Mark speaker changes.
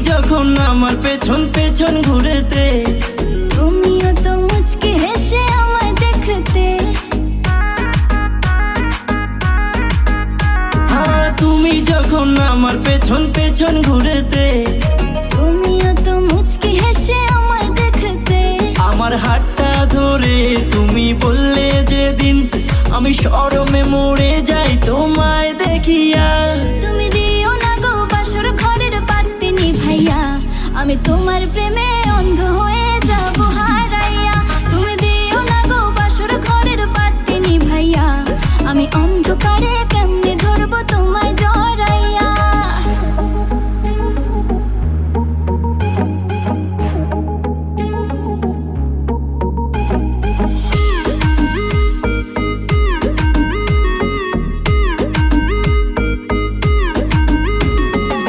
Speaker 1: যখন আমার পেছন পেছন ঘুরেতে,
Speaker 2: তুমিও তো মুচকি হেসে আমায় দেখতে।
Speaker 1: হ্যাঁ তুমি যখন আমার পেছন পেছন ঘুরেতে,
Speaker 2: তুমিও তো মুচকি হেসে আমায় দেখতে।
Speaker 1: আমার হাতটা ধরে তুমি বললে যেদিন, আমি শরমে মরে যাই তোমায় দেখিয়া।